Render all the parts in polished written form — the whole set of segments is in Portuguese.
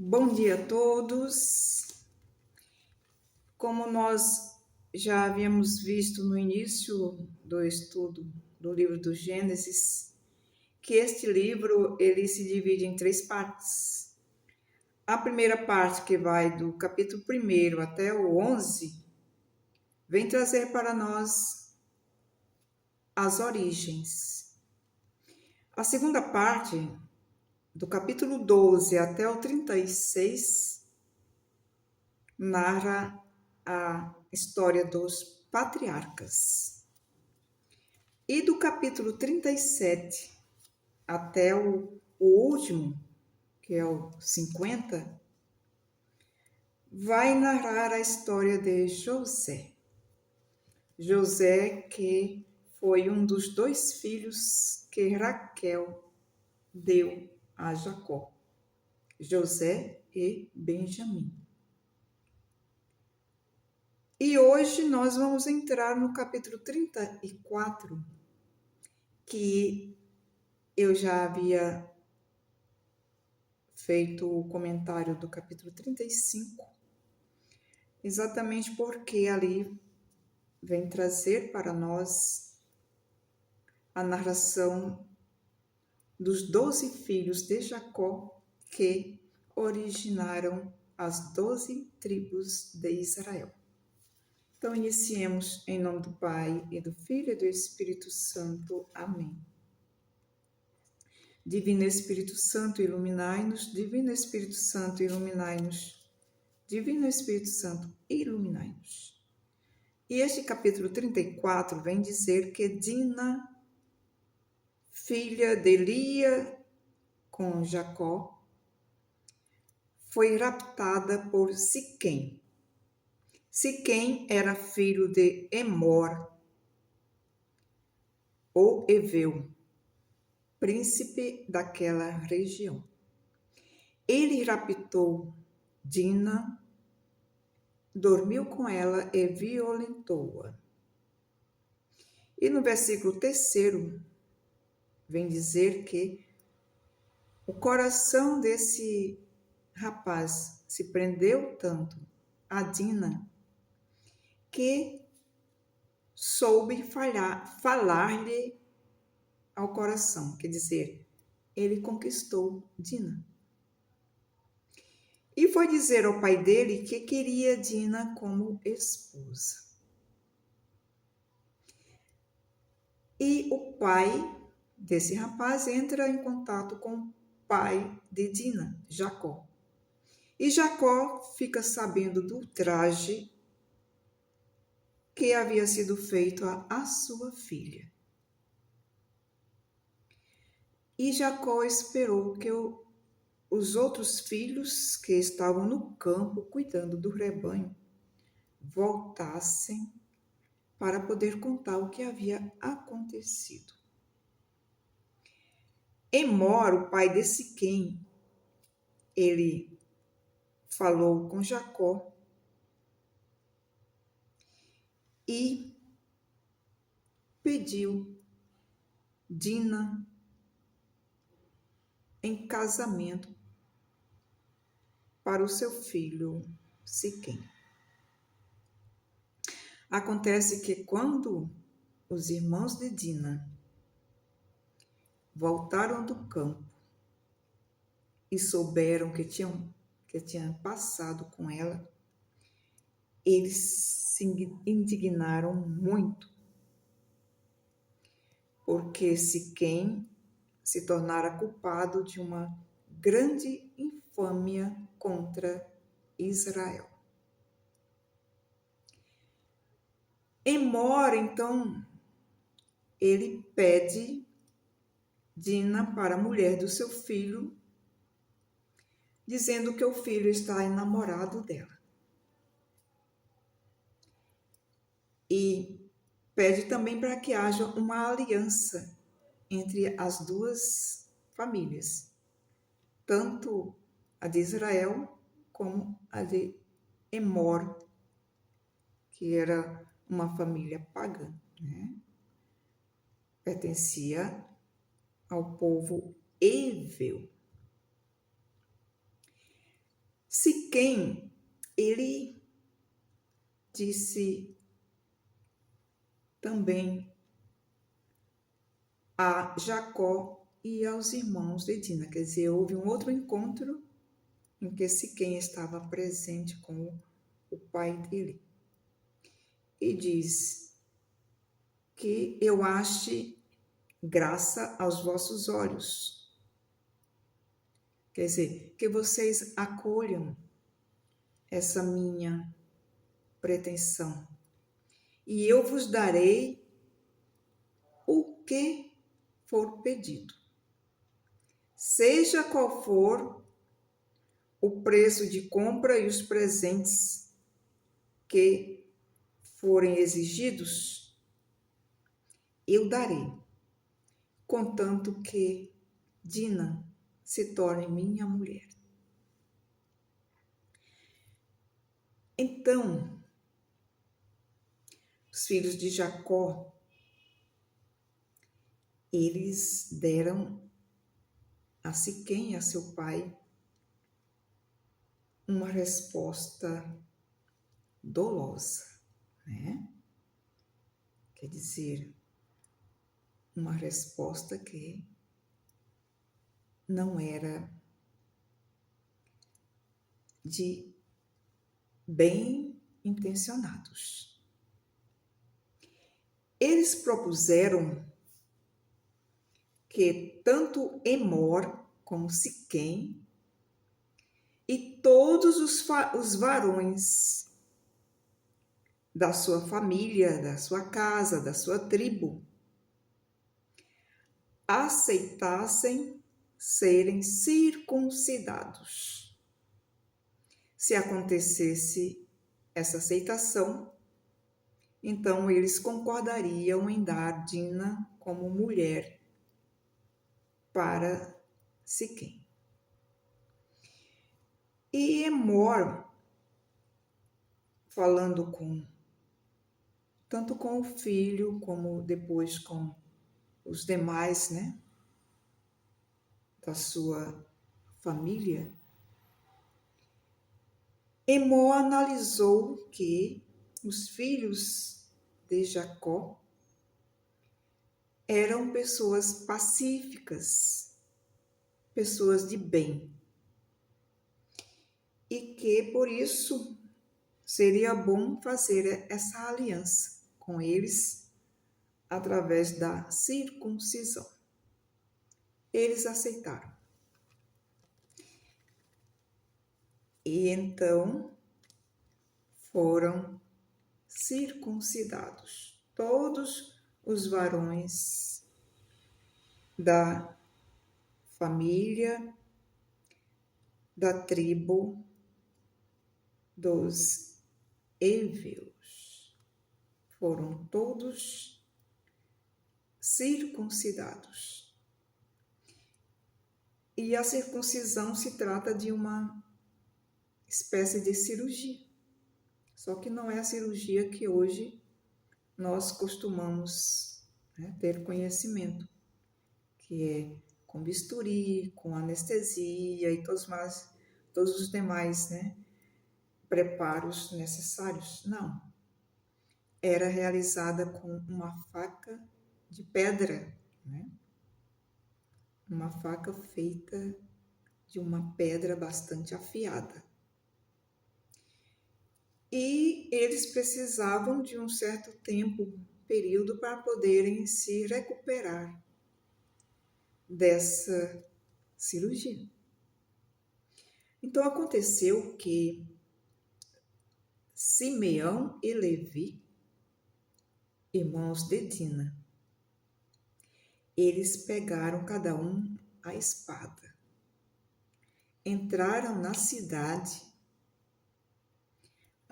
Bom dia a todos. Como nós já havíamos visto no início do estudo do livro do Gênesis, que este livro ele se divide em três partes. A primeira parte, que vai do capítulo 1 até o 11, vem trazer para nós as origens. A segunda parte, do capítulo 12 até o 36, narra a história dos patriarcas. E do capítulo 37 até o último, que é o 50, vai narrar a história de José. José, que foi um dos dois filhos que Raquel deu a Jacó, José e Benjamim. E hoje nós vamos entrar no capítulo 34, que eu já havia feito o comentário do capítulo 35, exatamente porque ali vem trazer para nós a narração dos 12 filhos de Jacó que originaram as 12 tribos de Israel. Então, iniciemos em nome do Pai, e do Filho e do Espírito Santo. Amém. Divino Espírito Santo, iluminai-nos. Divino Espírito Santo, iluminai-nos. Divino Espírito Santo, iluminai-nos. E este capítulo 34 vem dizer que Dina, filha de Lia com Jacó, foi raptada por Siquém. Siquém era filho de Emor, o Eveu, príncipe daquela região. Ele raptou Dina, dormiu com ela e violentou-a. E no versículo 3 vem dizer que o coração desse rapaz se prendeu tanto a Dina que soube falar-lhe ao coração, quer dizer, ele conquistou Dina. E foi dizer ao pai dele que queria Dina como esposa. E o pai desse rapaz entra em contato com o pai de Dina, Jacó. E Jacó fica sabendo do ultraje que havia sido feito à sua filha. E Jacó esperou que os outros filhos que estavam no campo cuidando do rebanho voltassem para poder contar o que havia acontecido. Emor, o pai de Siquém, ele falou com Jacó e pediu Dina em casamento para o seu filho Siquém. Acontece que quando os irmãos de Dina voltaram do campo e souberam que tinha passado com ela, eles se indignaram muito, porque Siquém se tornara culpado de uma grande infâmia contra Israel. Emor, então, ele pede Dina para a mulher do seu filho, dizendo que o filho está enamorado dela. E pede também para que haja uma aliança entre as duas famílias, tanto a de Israel como a de Emor, que era uma família pagã, né? Pertencia ao povo Eveu. Siquém, ele disse também a Jacó e aos irmãos de Dina. Quer dizer, houve um outro encontro em que Siquém estava presente com o pai dele. E diz que eu ache graça aos vossos olhos. Quer dizer, que vocês acolham essa minha pretensão. E eu vos darei o que for pedido. Seja qual for o preço de compra e os presentes que forem exigidos, eu darei, contanto que Dina se torne minha mulher. Então, os filhos de Jacó, eles deram a Siquém, a seu pai, uma resposta dolosa, né? Quer dizer, uma resposta que não era de bem intencionados. Eles propuseram que tanto Emor como Siquém e todos os varões da sua família, da sua casa, da sua tribo, aceitassem serem circuncidados. Se acontecesse essa aceitação, então eles concordariam em dar Dina como mulher para Siquém. E Emor, falando tanto com o filho como depois com os demais, né, da sua família, Emor analisou que os filhos de Jacó eram pessoas pacíficas, pessoas de bem, e que por isso seria bom fazer essa aliança com eles através da circuncisão. Eles aceitaram. E então foram circuncidados todos os varões da família, da tribo dos heveus. Foram todos circuncidados. E a circuncisão se trata de uma espécie de cirurgia. Só que não é a cirurgia que hoje nós costumamos, né, ter conhecimento, que é com bisturi, com anestesia e todos os demais, né, preparos necessários. Não. Era realizada com uma faca de pedra, né? Uma faca feita de uma pedra bastante afiada. E eles precisavam de um certo tempo, período, para poderem se recuperar dessa cirurgia. Então aconteceu que Simeão e Levi, irmãos de Dina, eles pegaram cada um a espada, entraram na cidade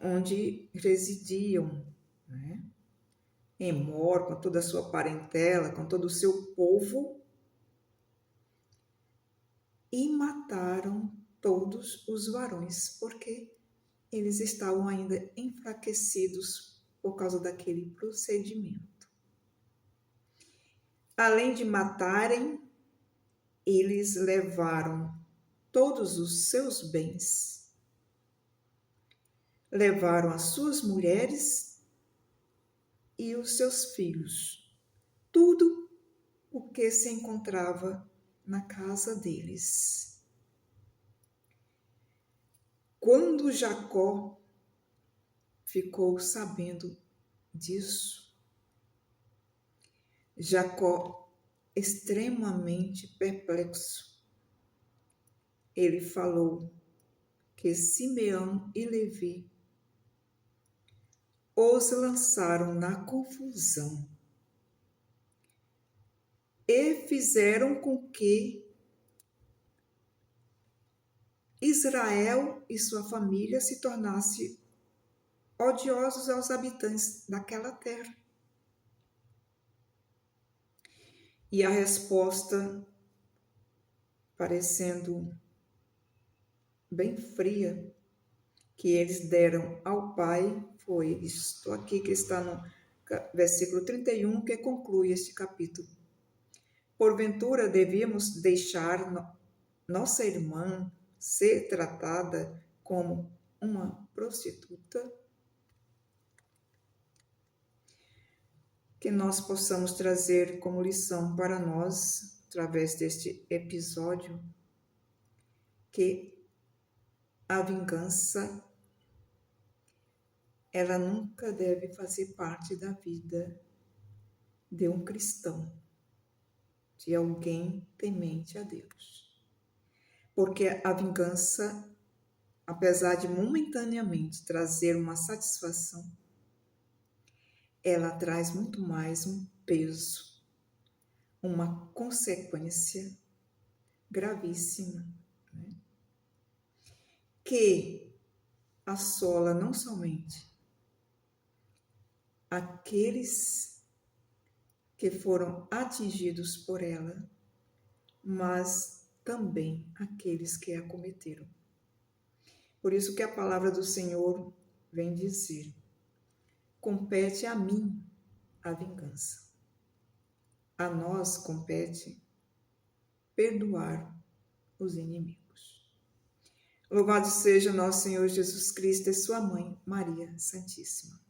onde residiam, né, Emor, com toda a sua parentela, com todo o seu povo, e mataram todos os varões, porque eles estavam ainda enfraquecidos por causa daquele procedimento. Além de matarem, eles levaram todos os seus bens levaram as suas mulheres e os seus filhos, tudo o que se encontrava na casa deles. Quando Jacó ficou sabendo disso, Jacó, extremamente perplexo, ele falou que Simeão e Levi os lançaram na confusão e fizeram com que Israel e sua família se tornassem odiosos aos habitantes daquela terra. E a resposta, parecendo bem fria, que eles deram ao pai foi isto aqui, que está no versículo 31, que conclui este capítulo. Porventura devíamos deixar nossa irmã ser tratada como uma prostituta? Que nós possamos trazer como lição para nós, através deste episódio, que a vingança, ela nunca deve fazer parte da vida de um cristão, de alguém temente a Deus. Porque a vingança, apesar de momentaneamente trazer uma satisfação, ela traz muito mais um peso, uma consequência gravíssima, né? Que assola não somente aqueles que foram atingidos por ela, mas também aqueles que a cometeram. Por isso que a palavra do Senhor vem dizer: compete a mim a vingança. A nós compete perdoar os inimigos. Louvado seja nosso Senhor Jesus Cristo e sua mãe, Maria Santíssima.